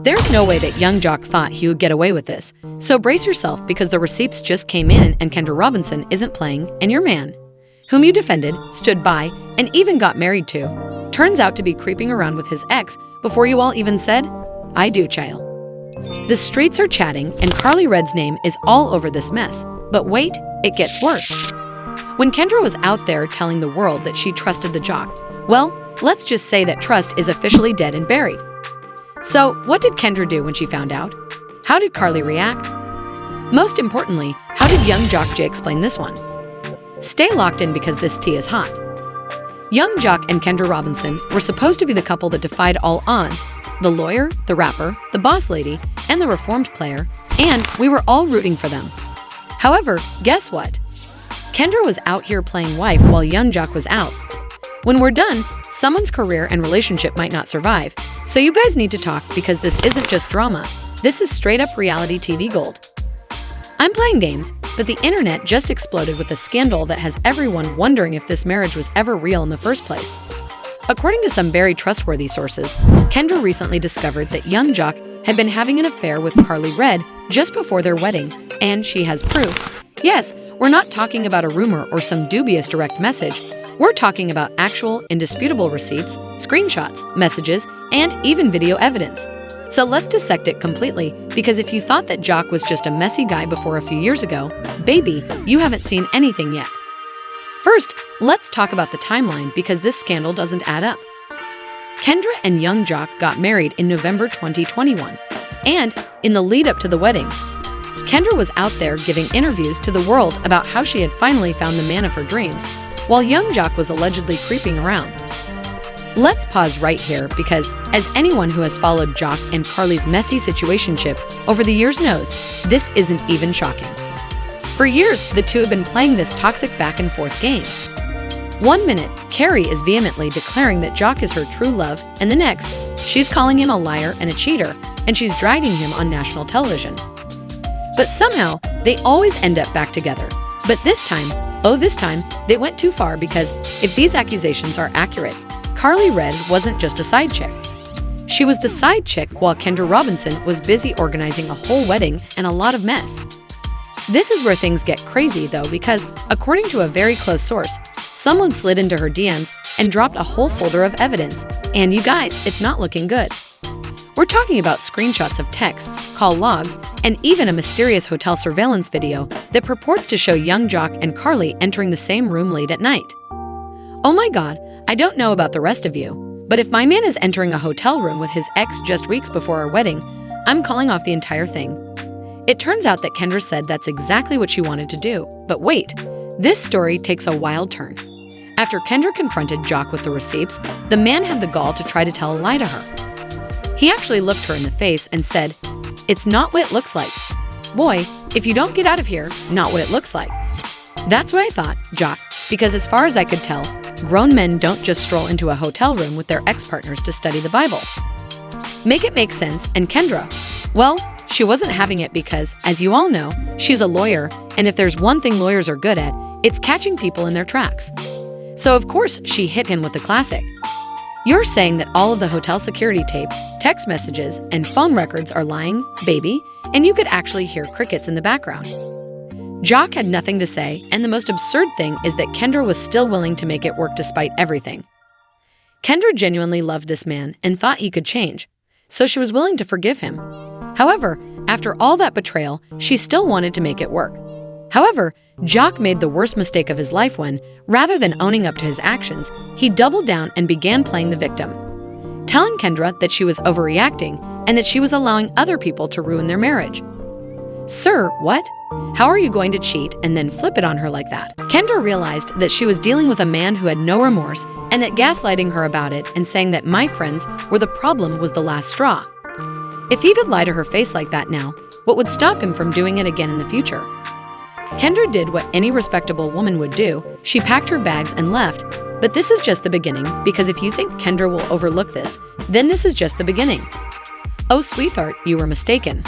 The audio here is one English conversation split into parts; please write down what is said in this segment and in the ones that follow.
There's no way that young Jock thought he would get away with this, so brace yourself because the receipts just came in and Kendra Robinson isn't playing, and your man, whom you defended, stood by, and even got married to, turns out to be creeping around with his ex before you all even said, "I do, child." The streets are chatting and Karli Red's name is all over this mess, but wait, it gets worse. When Kendra was out there telling the world that she trusted the Jock, well, let's just say that trust is officially dead and buried. So, what did Kendra do when she found out? How did Karli react? Most importantly, how did young Jock J explain this one? Stay locked in because this tea is hot. Young Jock and Kendra Robinson were supposed to be the couple that defied all odds, the lawyer, the rapper, the boss lady, and the reformed player, and we were all rooting for them. However, guess what? Kendra was out here playing wife while young Jock was out. When we're done, someone's career and relationship might not survive, so you guys need to talk because this isn't just drama, this is straight up reality TV gold. I'm playing games, but the internet just exploded with a scandal that has everyone wondering if this marriage was ever real in the first place. According to some very trustworthy sources, Kendra recently discovered that young Jock had been having an affair with Karli Red just before their wedding, and she has proof. Yes, we're not talking about a rumor or some dubious direct message. We're talking about actual, indisputable receipts, screenshots, messages, and even video evidence. So let's dissect it completely, because if you thought that Jock was just a messy guy before a few years ago, baby, you haven't seen anything yet. First, let's talk about the timeline because this scandal doesn't add up. Kendra and young Jock got married in November 2021, and in the lead up to the wedding, Kendra was out there giving interviews to the world about how she had finally found the man of her dreams, while young Jock was allegedly creeping around. Let's pause right here because, as anyone who has followed Jock and Karli's messy situationship over the years knows, this isn't even shocking. For years, the two have been playing this toxic back and forth game. One minute, Carrie is vehemently declaring that Jock is her true love, and the next, she's calling him a liar and a cheater, and she's dragging him on national television. But somehow, they always end up back together. But this time, they went too far because if these accusations are accurate, Karli Red wasn't just a side chick. She was the side chick while Kendra Robinson was busy organizing a whole wedding and a lot of mess. This is where things get crazy though because, according to a very close source, someone slid into her DMs and dropped a whole folder of evidence. And you guys, it's not looking good. We're talking about screenshots of texts, call logs, and even a mysterious hotel surveillance video that purports to show young Jock and Karli entering the same room late at night. Oh my god, I don't know about the rest of you, but if my man is entering a hotel room with his ex just weeks before our wedding, I'm calling off the entire thing. It turns out that Kendra said that's exactly what she wanted to do, but wait, this story takes a wild turn. After Kendra confronted Jock with the receipts, the man had the gall to try to tell a lie to her. He actually looked her in the face and said, "It's not what it looks like. Boy, if you don't get out of here, not what it looks like." That's what I thought, Jock, because as far as I could tell, grown men don't just stroll into a hotel room with their ex-partners to study the Bible. Make it make sense, and Kendra, well, she wasn't having it because, as you all know, she's a lawyer, and if there's one thing lawyers are good at, it's catching people in their tracks. So of course, she hit him with the classic. "You're saying that all of the hotel security tape, text messages, and phone records are lying, baby, and you could actually hear crickets in the background." Jock had nothing to say, and the most absurd thing is that Kendra was still willing to make it work despite everything. Kendra genuinely loved this man and thought he could change, so she was willing to forgive him. However, after all that betrayal, she still wanted to make it work. However, Jock made the worst mistake of his life when, rather than owning up to his actions, he doubled down and began playing the victim, telling Kendra that she was overreacting and that she was allowing other people to ruin their marriage. Sir, what? How are you going to cheat and then flip it on her like that? Kendra realized that she was dealing with a man who had no remorse and that gaslighting her about it and saying that my friends were the problem was the last straw. If he could lie to her face like that now, what would stop him from doing it again in the future? Kendra did what any respectable woman would do. She packed her bags and left. But this is just the beginning, because if you think Kendra will overlook this, then this is just the beginning. Oh, sweetheart, you were mistaken.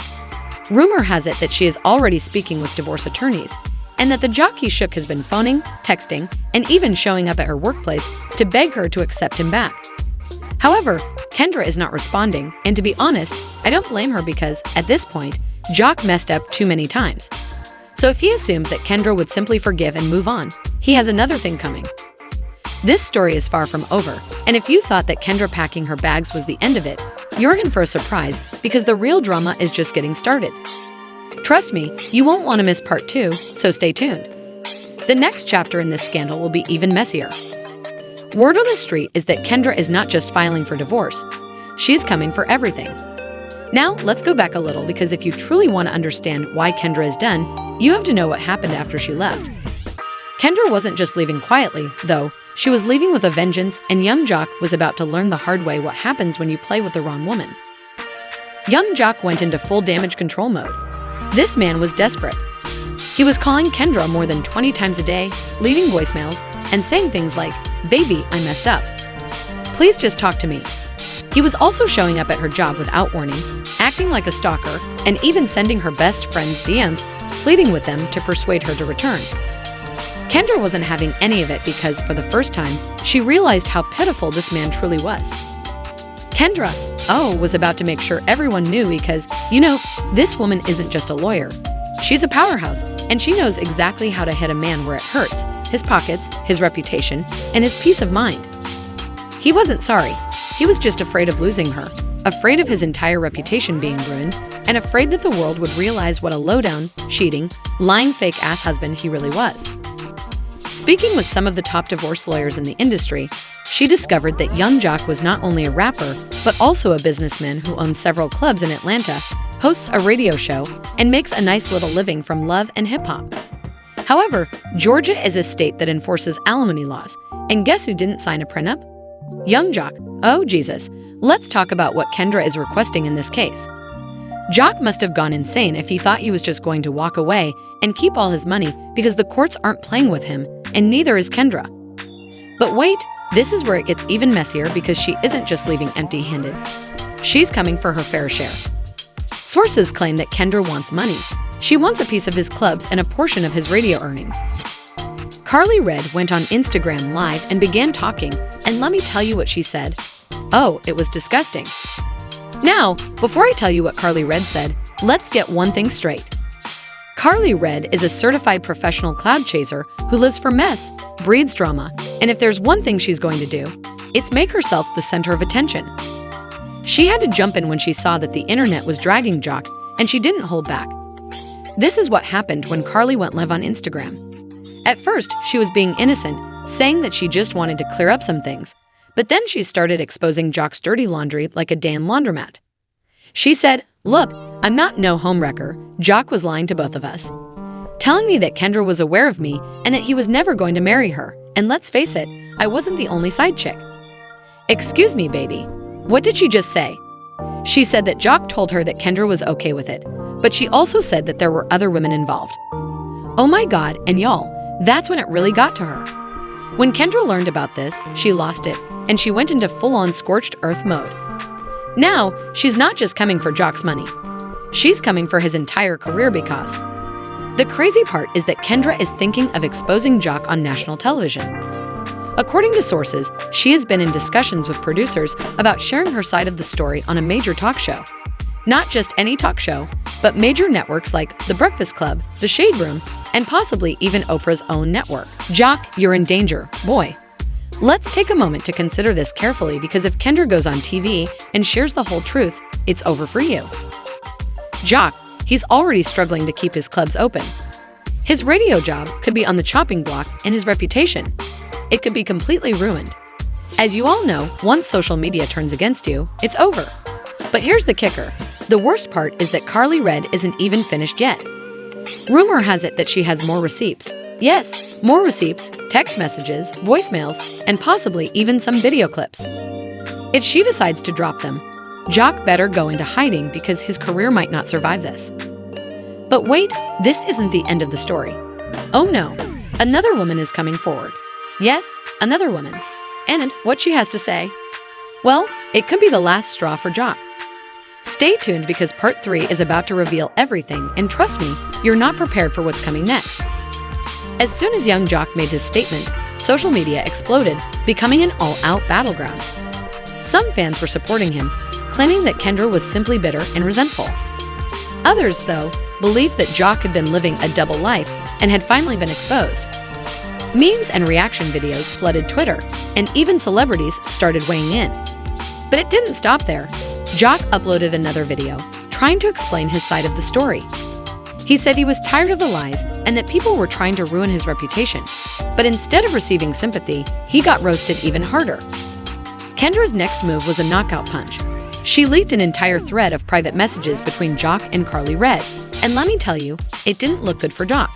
Rumor has it that she is already speaking with divorce attorneys, and that the jock he shook has been phoning, texting, and even showing up at her workplace to beg her to accept him back. However, Kendra is not responding, and to be honest, I don't blame her because, at this point, Jock messed up too many times. So if he assumed that Kendra would simply forgive and move on, he has another thing coming. This story is far from over, and if you thought that Kendra packing her bags was the end of it, you're in for a surprise because the real drama is just getting started. Trust me, you won't want to miss part 2, so stay tuned. The next chapter in this scandal will be even messier. Word on the street is that Kendra is not just filing for divorce, she's coming for everything. Now, let's go back a little because if you truly want to understand why Kendra is done, you have to know what happened after she left. Kendra wasn't just leaving quietly, though. She was leaving with a vengeance, and young Jock was about to learn the hard way what happens when you play with the wrong woman. Young Jock went into full damage control mode. This man was desperate. He was calling Kendra more than 20 times a day, leaving voicemails, and saying things like, "Baby, I messed up. Please just talk to me." He was also showing up at her job without warning, acting like a stalker, and even sending her best friends DMs, pleading with them to persuade her to return. Kendra wasn't having any of it because, for the first time, she realized how pitiful this man truly was. Kendra, was about to make sure everyone knew because, this woman isn't just a lawyer. She's a powerhouse, and she knows exactly how to hit a man where it hurts, his pockets, his reputation, and his peace of mind. He wasn't sorry. He was just afraid of losing her, afraid of his entire reputation being ruined, and afraid that the world would realize what a low-down, cheating, lying fake-ass husband he really was. Speaking with some of the top divorce lawyers in the industry, she discovered that young Jock was not only a rapper, but also a businessman who owns several clubs in Atlanta, hosts a radio show, and makes a nice little living from love and hip-hop. However, Georgia is a state that enforces alimony laws, and guess who didn't sign a prenup? Young Jock. Oh, Jesus. Let's talk about what Kendra is requesting in this case. Jock must have gone insane if he thought he was just going to walk away and keep all his money because the courts aren't playing with him, and neither is Kendra. But wait, this is where it gets even messier because she isn't just leaving empty-handed. She's coming for her fair share. Sources claim that Kendra wants money. She wants a piece of his clubs and a portion of his radio earnings. Karli went on Instagram Live and began talking, and let me tell you what she said. Oh, it was disgusting. Now, before I tell you what Karli said, let's get one thing straight. Karli is a certified professional cloud chaser who lives for mess, breeds drama, and if there's one thing she's going to do, it's make herself the center of attention. She had to jump in when she saw that the internet was dragging Jock, and she didn't hold back. This is what happened when Karli went live on Instagram. At first, she was being innocent, saying that she just wanted to clear up some things, but then she started exposing Jock's dirty laundry like a damn laundromat. She said, "Look, I'm not no homewrecker. Jock was lying to both of us, telling me that Kendra was aware of me and that he was never going to marry her, and let's face it, I wasn't the only side chick." Excuse me, baby. What did she just say? She said that Jock told her that Kendra was okay with it, but she also said that there were other women involved. Oh my God, and y'all, that's when it really got to her. When Kendra learned about this, she lost it, and she went into full-on scorched earth mode. Now, she's not just coming for Jock's money. She's coming for his entire career because the crazy part is that Kendra is thinking of exposing Jock on national television. According to sources, she has been in discussions with producers about sharing her side of the story on a major talk show. Not just any talk show, but major networks like The Breakfast Club, The Shade Room, and possibly even Oprah's own network. Jock, you're in danger, boy. Let's take a moment to consider this carefully because if Kendra goes on TV and shares the whole truth, it's over for you. Jock, he's already struggling to keep his clubs open. His radio job could be on the chopping block and his reputation. It could be completely ruined. As you all know, once social media turns against you, it's over. But here's the kicker. The worst part is that Karli isn't even finished yet. Rumor has it that she has more receipts. Yes, more receipts, text messages, voicemails, and possibly even some video clips. If she decides to drop them, Jock better go into hiding because his career might not survive this. But wait, this isn't the end of the story. Oh no, another woman is coming forward. Yes, another woman. And what she has to say? Well, it could be the last straw for Jock. Stay tuned because part 3 is about to reveal everything, and trust me, you're not prepared for what's coming next. As soon as young Jock made his statement, social media exploded, becoming an all-out battleground. Some fans were supporting him, claiming that Kendra was simply bitter and resentful. Others, though, believed that Jock had been living a double life and had finally been exposed. Memes and reaction videos flooded Twitter, and even celebrities started weighing in. But it didn't stop there. Jock uploaded another video, trying to explain his side of the story. He said he was tired of the lies and that people were trying to ruin his reputation. But instead of receiving sympathy, he got roasted even harder. Kendra's next move was a knockout punch. She leaked an entire thread of private messages between Jock and Karli Red, and let me tell you, it didn't look good for Jock.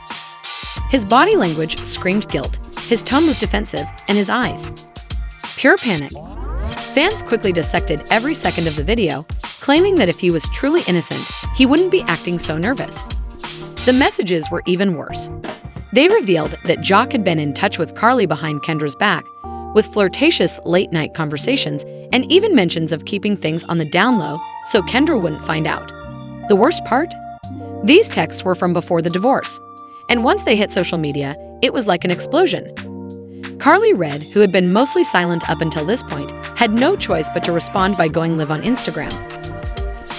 His body language screamed guilt, his tone was defensive, and his eyes. Pure panic. Fans quickly dissected every second of the video, claiming that if he was truly innocent, he wouldn't be acting so nervous. The messages were even worse. They revealed that Jock had been in touch with Karli behind Kendra's back, with flirtatious late-night conversations and even mentions of keeping things on the down low so Kendra wouldn't find out. The worst part? These texts were from before the divorce, and once they hit social media, it was like an explosion. Karli Red, who had been mostly silent up until this point, had no choice but to respond by going live on Instagram.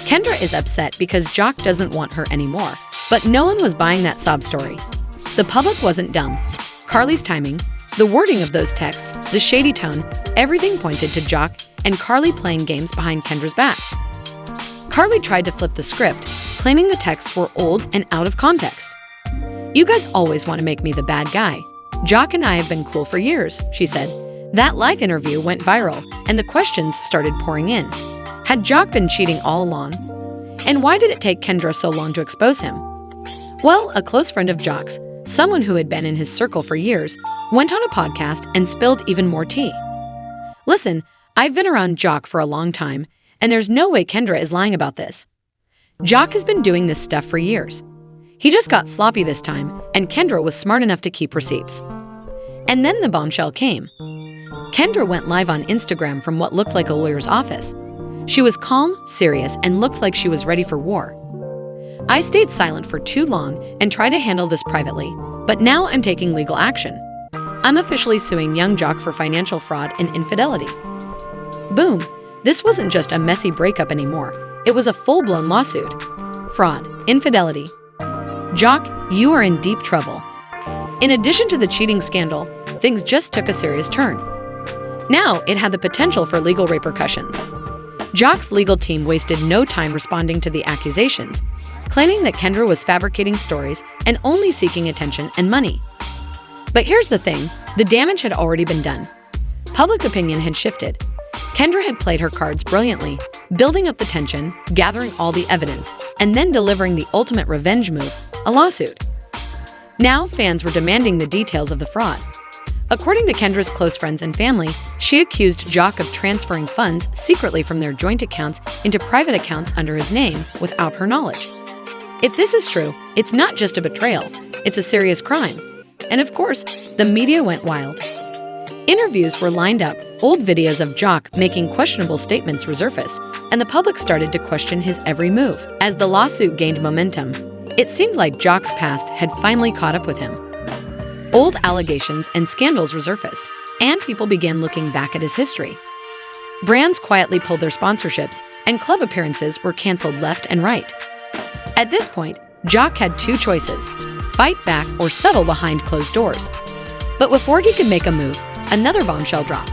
Kendra is upset because Jock doesn't want her anymore, but no one was buying that sob story. The public wasn't dumb. Karli's timing, the wording of those texts, the shady tone, everything pointed to Jock and Karli playing games behind Kendra's back. Karli tried to flip the script, claiming the texts were old and out of context. "You guys always want to make me the bad guy. Jock and I have been cool for years," she said. That live interview went viral, and the questions started pouring in. Had Jock been cheating all along? And why did it take Kendra so long to expose him? Well, a close friend of Jock's, someone who had been in his circle for years, went on a podcast and spilled even more tea. "Listen, I've been around Jock for a long time, and there's no way Kendra is lying about this. Jock has been doing this stuff for years. He just got sloppy this time, and Kendra was smart enough to keep receipts." And then the bombshell came. Kendra went live on Instagram from what looked like a lawyer's office. She was calm, serious, and looked like she was ready for war. "I stayed silent for too long and tried to handle this privately, but now I'm taking legal action. I'm officially suing young Jock for financial fraud and infidelity." Boom! This wasn't just a messy breakup anymore. It was a full-blown lawsuit. Fraud, infidelity. Jock, you are in deep trouble. In addition to the cheating scandal, things just took a serious turn. Now it had the potential for legal repercussions. Jock's legal team wasted no time responding to the accusations, claiming that Kendra was fabricating stories and only seeking attention and money. But here's the thing, the damage had already been done. Public opinion had shifted. Kendra had played her cards brilliantly, building up the tension, gathering all the evidence, and then delivering the ultimate revenge move, a lawsuit. Now fans were demanding the details of the fraud. According to Kendra's close friends and family, she accused Jock of transferring funds secretly from their joint accounts into private accounts under his name without her knowledge. If this is true, it's not just a betrayal, it's a serious crime. And of course, the media went wild. Interviews were lined up, old videos of Jock making questionable statements resurfaced, and the public started to question his every move. As the lawsuit gained momentum, it seemed like Jock's past had finally caught up with him. Old allegations and scandals resurfaced, and people began looking back at his history. Brands quietly pulled their sponsorships, and club appearances were canceled left and right. At this point, Jock had two choices: fight back or settle behind closed doors. But before he could make a move, another bombshell dropped.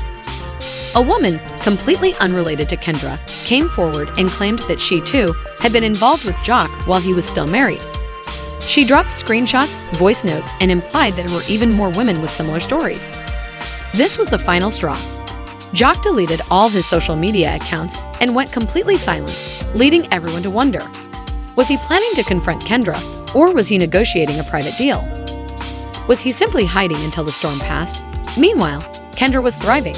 A woman, completely unrelated to Kendra, came forward and claimed that she, too, had been involved with Jock while he was still married. She dropped screenshots, voice notes, and implied that there were even more women with similar stories. This was the final straw. Jock deleted all his social media accounts and went completely silent, leading everyone to wonder. Was he planning to confront Kendra, or was he negotiating a private deal? Was he simply hiding until the storm passed? Meanwhile, Kendra was thriving.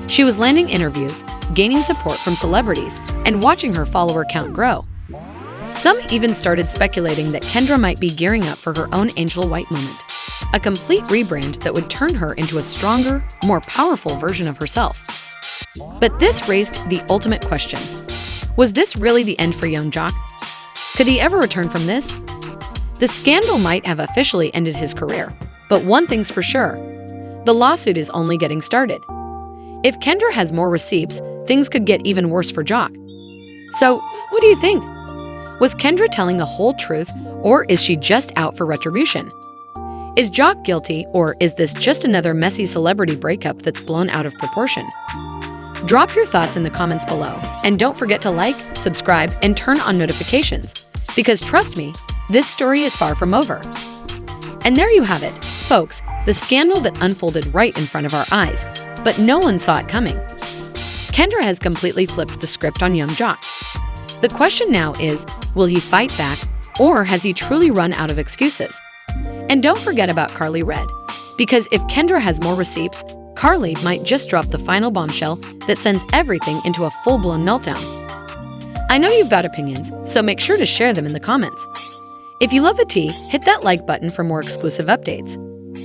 She was landing interviews, gaining support from celebrities, and watching her follower count grow. Some even started speculating that Kendra might be gearing up for her own Angel White moment, a complete rebrand that would turn her into a stronger, more powerful version of herself. But this raised the ultimate question. Was this really the end for young Jock? Could he ever return from this? The scandal might have officially ended his career, but one thing's for sure. The lawsuit is only getting started. If Kendra has more receipts, things could get even worse for Jock. So, what do you think? Was Kendra telling the whole truth, or is she just out for retribution? Is Jock guilty, or is this just another messy celebrity breakup that's blown out of proportion? Drop your thoughts in the comments below, and don't forget to like, subscribe, and turn on notifications, because trust me, this story is far from over. And there you have it, folks, the scandal that unfolded right in front of our eyes, but no one saw it coming. Kendra has completely flipped the script on young Jock. The question now is, will he fight back, or has he truly run out of excuses? And don't forget about Karli Red, because if Kendra has more receipts, Karli might just drop the final bombshell that sends everything into a full-blown meltdown. I know you've got opinions, so make sure to share them in the comments. If you love the tea, hit that like button for more exclusive updates.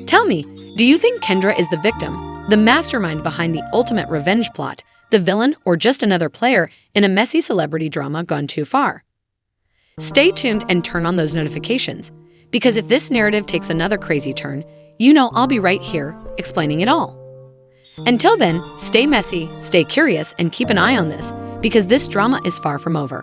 Tell me, do you think Kendra is the victim, the mastermind behind the ultimate revenge plot, the villain, or just another player in a messy celebrity drama gone too far? Stay tuned and turn on those notifications, because if this narrative takes another crazy turn, you know I'll be right here explaining it all. Until then, stay messy, stay curious, and keep an eye on this, because this drama is far from over.